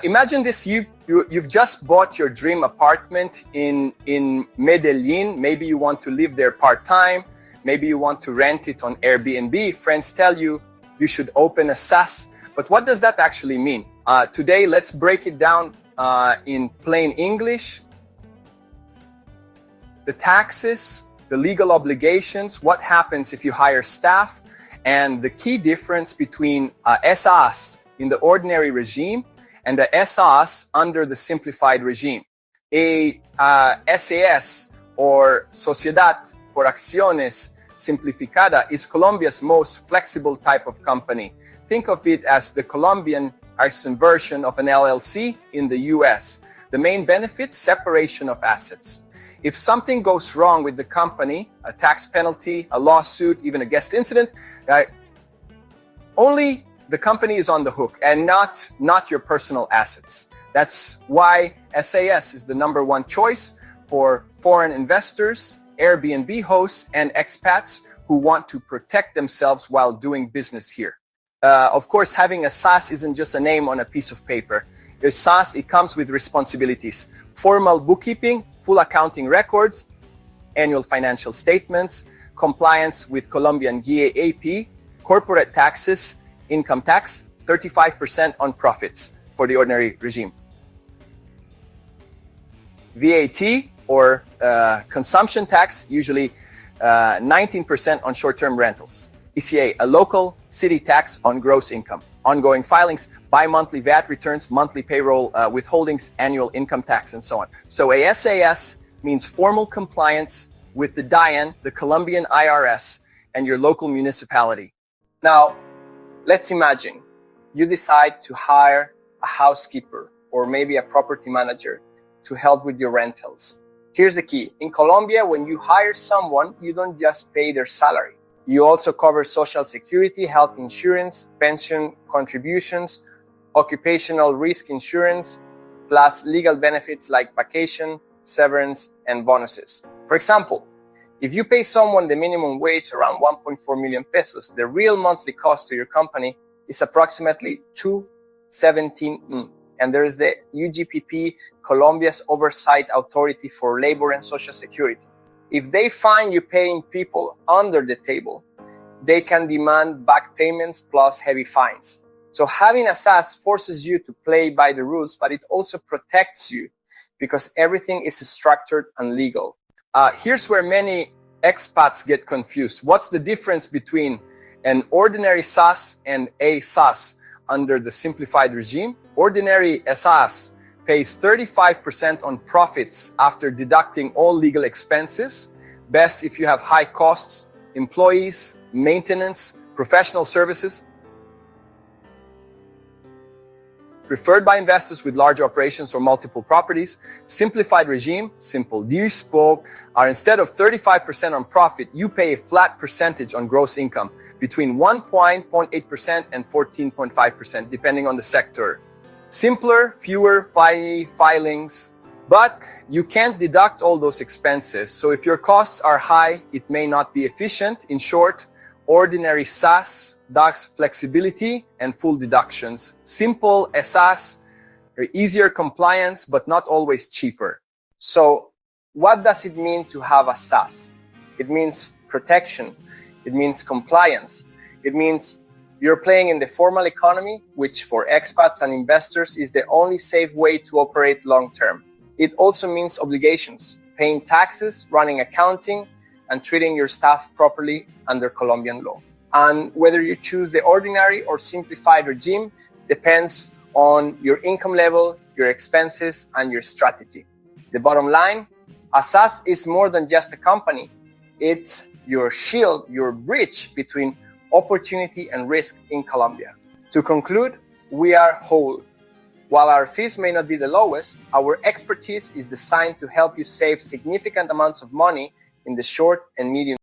Imagine this, you've just bought your dream apartment in Medellín. Maybe you want to live there part-time. Maybe you want to rent it on Airbnb. Friends tell you you should open a SAS. But what does that actually mean? Today, let's break it down in plain English. The taxes, the legal obligations, what happens if you hire staff, and the key difference between SAS in the ordinary regime and the SAS under the simplified regime. A SAS, or Sociedad for Acciones Simplificada, is Colombia's most flexible type of company. Think of it as the Colombian version of an LLC in the US. The main benefit, separation of assets. If something goes wrong with the company, a tax penalty, a lawsuit, even a guest incident, only the company is on the hook and not your personal assets. That's why SAS is the #1 choice for foreign investors, Airbnb hosts, and expats who want to protect themselves while doing business here. Of course, having a SAS isn't just a name on a piece of paper. A SAS, it comes with responsibilities. Formal bookkeeping, full accounting records, annual financial statements, compliance with Colombian GAAP, corporate taxes, income tax, 35% on profits for the ordinary regime. VAT, or consumption tax, usually 19% on short-term rentals. ECA, a local city tax on gross income. Ongoing filings, bi-monthly VAT returns, monthly payroll withholdings, annual income tax, and so on. So a SAS means formal compliance with the DIAN, the Colombian IRS, and your local municipality. Now, let's imagine you decide to hire a housekeeper or maybe a property manager to help with your rentals. Here's the key. In Colombia, when you hire someone, you don't just pay their salary. You also cover social security, health insurance, pension contributions, occupational risk insurance, plus legal benefits like vacation, severance, and bonuses. For example, if you pay someone the minimum wage around 1.4 million pesos, the real monthly cost to your company is approximately 217. And there is the UGPP, Colombia's oversight authority for labor and social security. If they find you paying people under the table, they can demand back payments plus heavy fines. So having a SAS forces you to play by the rules, but it also protects you because everything is structured and legal. Here's where many expats get confused. What's the difference between an ordinary SAS and a SAS under the simplified regime? Ordinary SAS pays 35% on profits after deducting all legal expenses. Best if you have high costs, employees, maintenance, professional services. Preferred by investors with large operations or multiple properties. Simplified regime, simple. Bespoke are instead of 35% on profit, you pay a flat percentage on gross income between 1.8% and 14.5%, depending on the sector. Simpler, fewer filings, but you can't deduct all those expenses. So if your costs are high, it may not be efficient. In short, ordinary SAS does flexibility and full deductions. Simple SAS, easier compliance, but not always cheaper. So what does it mean to have a SAS? It means protection. It means compliance. It means you're playing in the formal economy, which for expats and investors is the only safe way to operate long-term. It also means obligations, paying taxes, running accounting, and treating your staff properly under Colombian law. And whether you choose the ordinary or simplified regime depends on your income level, your expenses, and your strategy. The bottom line, a SAS is more than just a company. It's your shield, your bridge between opportunity and risk in Colombia. To conclude, we are whole. While our fees may not be the lowest, our expertise is designed to help you save significant amounts of money in the short and medium